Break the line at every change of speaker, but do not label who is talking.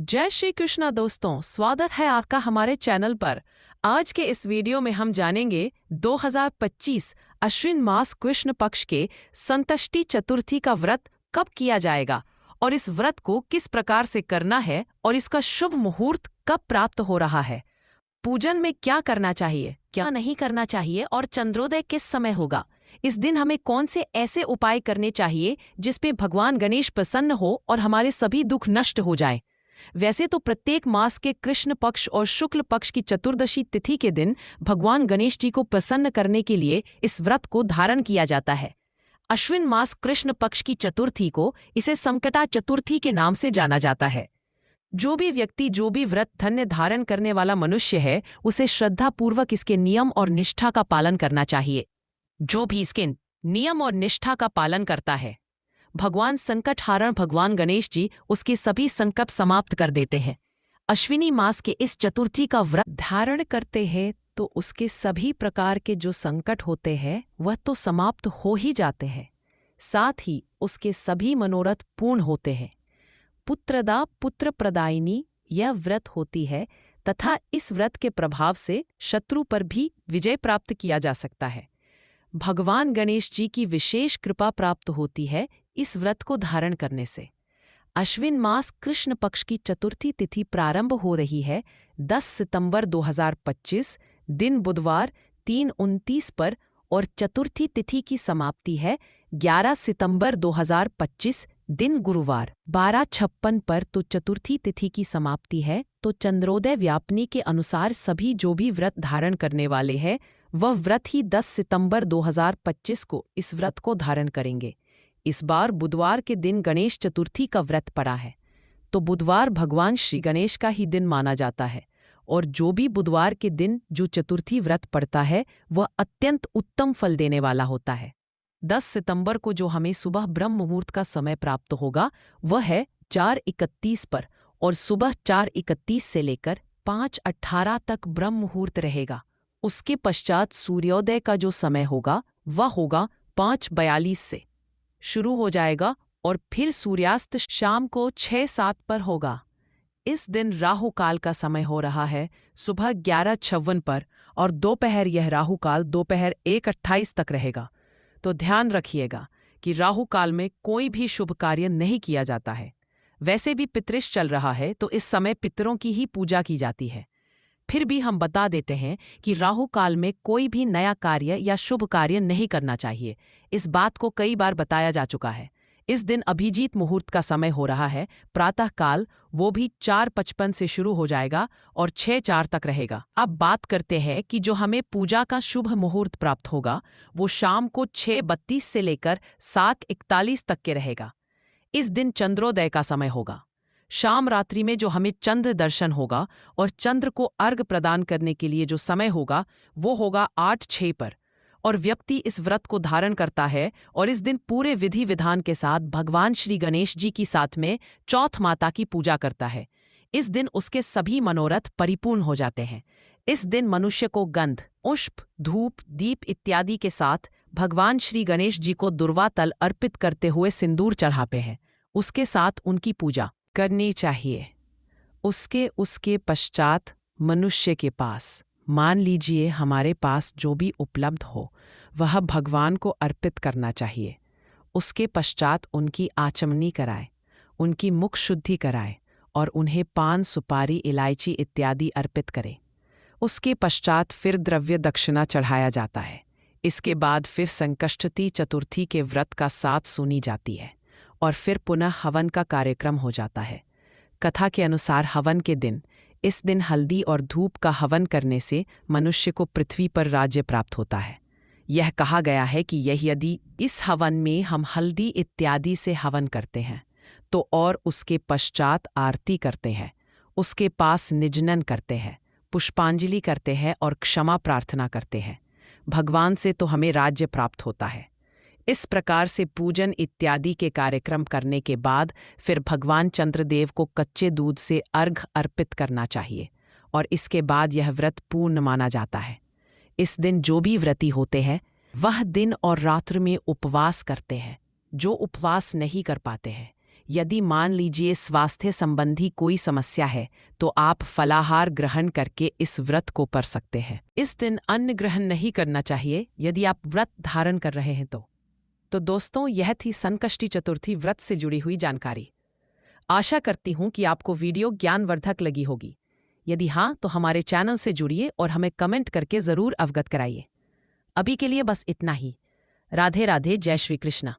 जय श्री कृष्णा दोस्तों, स्वागत है आपका हमारे चैनल पर। आज के इस वीडियो में हम जानेंगे 2025 अश्विन मास कृष्ण पक्ष के संतष्टि चतुर्थी का व्रत कब किया जाएगा और इस व्रत को किस प्रकार से करना है और इसका शुभ मुहूर्त कब प्राप्त हो रहा है। पूजन में क्या करना चाहिए, क्या नहीं करना चाहिए और चंद्रोदय किस समय होगा। इस दिन हमें कौन से ऐसे उपाय करने चाहिए जिसपे भगवान गणेश प्रसन्न हो और हमारे सभी दुख नष्ट हो जाए। वैसे तो प्रत्येक मास के कृष्ण पक्ष और शुक्ल पक्ष की चतुर्दशी तिथि के दिन भगवान गणेश जी को प्रसन्न करने के लिए इस व्रत को धारण किया जाता है। अश्विन मास कृष्ण पक्ष की चतुर्थी को इसे संकटा चतुर्थी के नाम से जाना जाता है। जो भी व्यक्ति जो भी व्रत धन्य धारण करने वाला मनुष्य है, उसे श्रद्धापूर्वक इसके नियम और निष्ठा का पालन करना चाहिए। जो भी इसके नियम और निष्ठा का पालन करता है, भगवान संकटहारण भगवान गणेश जी उसके सभी संकट समाप्त कर देते हैं। अश्विनी मास के इस चतुर्थी का व्रत धारण करते हैं तो उसके सभी प्रकार के जो संकट होते हैं वह तो समाप्त हो ही जाते हैं, साथ ही उसके सभी मनोरथ पूर्ण होते हैं। पुत्रदा पुत्र प्रदायिनी यह व्रत होती है तथा इस व्रत के प्रभाव से शत्रु पर भी विजय प्राप्त किया जा सकता है। भगवान गणेश जी की विशेष कृपा प्राप्त होती है इस व्रत को धारण करने से। अश्विन मास कृष्ण पक्ष की चतुर्थी तिथि प्रारंभ हो रही है 10 सितंबर 2025 दिन बुधवार 3:29 पर और चतुर्थी तिथि की समाप्ति है 11 सितंबर 2025 दिन गुरुवार 12:56 पर। तो चतुर्थी तिथि की समाप्ति है तो चंद्रोदय व्यापनी के अनुसार सभी जो भी व्रत धारण करने वाले हैं वह व्रत ही 10 सितंबर 2025 को इस व्रत को धारण करेंगे। इस बार बुधवार के दिन गणेश चतुर्थी का व्रत पड़ा है तो बुधवार भगवान श्री गणेश का ही दिन माना जाता है और जो भी बुधवार के दिन जो चतुर्थी व्रत पड़ता है वह अत्यंत उत्तम फल देने वाला होता है। 10 सितंबर को जो हमें सुबह ब्रह्म मुहूर्त का समय प्राप्त होगा वह है 4:31 पर और सुबह 4:31 से लेकर 5:18 तक ब्रह्म मुहूर्त रहेगा। उसके पश्चात सूर्योदय का जो समय होगा वह होगा 5:42 से शुरू हो जाएगा और फिर सूर्यास्त शाम को 6:07 पर होगा। इस दिन राहु काल का समय हो रहा है सुबह 11:56 पर और दोपहर यह राहु काल दोपहर 1:28 तक रहेगा। तो ध्यान रखिएगा कि राहु काल में कोई भी शुभ कार्य नहीं किया जाता है। वैसे भी पितृष चल रहा है तो इस समय पितरों की ही पूजा की जाती है। फिर भी हम बता देते हैं कि राहु काल में कोई भी नया कार्य या शुभ कार्य नहीं करना चाहिए। इस बात को कई बार बताया जा चुका है। इस दिन अभिजीत मुहूर्त का समय हो रहा है प्रातः काल, वो भी 4:55 से शुरू हो जाएगा और 6:04 तक रहेगा। अब बात करते हैं कि जो हमें पूजा का शुभ मुहूर्त प्राप्त होगा वो शाम को 6:32 से लेकर 7:41 तक के रहेगा। इस दिन चंद्रोदय का समय होगा। शाम रात्रि में जो हमें चंद्र दर्शन होगा और चंद्र को अर्घ प्रदान करने के लिए जो समय होगा वो होगा 8:06 पर और व्यक्ति इस व्रत को धारण करता है और इस दिन पूरे विधि विधान के साथ भगवान श्री गणेश जी की साथ में चौथ माता की पूजा करता है। इस दिन उसके सभी मनोरथ परिपूर्ण हो जाते हैं। इस दिन मनुष्य को गंध, पुष्प, धूप, दीप इत्यादि के साथ भगवान श्री गणेश जी को दुर्वा तल अर्पित करते हुए सिंदूर चढ़ाते हैं। उसके साथ उनकी पूजा करनी चाहिए। उसके पश्चात मनुष्य के पास, मान लीजिए हमारे पास जो भी उपलब्ध हो वह भगवान को अर्पित करना चाहिए। उसके पश्चात उनकी आचमनी कराए, उनकी मुख शुद्धि कराए और उन्हें पान, सुपारी, इलायची इत्यादि अर्पित करें। उसके पश्चात फिर द्रव्य दक्षिणा चढ़ाया जाता है। इसके बाद फिर संकष्टी चतुर्थी के व्रत का साथ सुनी जाती है और फिर पुनः हवन का कार्यक्रम हो जाता है। कथा के अनुसार हवन के दिन, इस दिन हल्दी और धूप का हवन करने से मनुष्य को पृथ्वी पर राज्य प्राप्त होता है। यह कहा गया है कि यदि इस हवन में हम हल्दी इत्यादि से हवन करते हैं तो और उसके पश्चात आरती करते हैं, उसके पास निजनन करते हैं, पुष्पांजलि करते हैं और क्षमा प्रार्थना करते हैं, भगवान से तो हमें राज्य प्राप्त होता है। इस प्रकार से पूजन इत्यादि के कार्यक्रम करने के बाद फिर भगवान चंद्रदेव को कच्चे दूध से अर्घ अर्पित करना चाहिए और इसके बाद यह व्रत पूर्ण माना जाता है। इस दिन जो भी व्रती होते हैं वह दिन और रात्र में उपवास करते हैं। जो उपवास नहीं कर पाते हैं यदि मान लीजिए स्वास्थ्य संबंधी कोई समस्या है तो आप फलाहार ग्रहण करके इस व्रत को कर सकते हैं। इस दिन अन्न ग्रहण नहीं करना चाहिए यदि आप व्रत धारण कर रहे हैं तो दोस्तों, यह थी संकष्टी चतुर्थी व्रत से जुड़ी हुई जानकारी। आशा करती हूँ कि आपको वीडियो ज्ञानवर्धक लगी होगी। यदि हाँ, तो हमारे चैनल से जुड़िए और हमें कमेंट करके ज़रूर अवगत कराइए। अभी के लिए बस इतना ही। राधे राधे, जय श्री कृष्ण।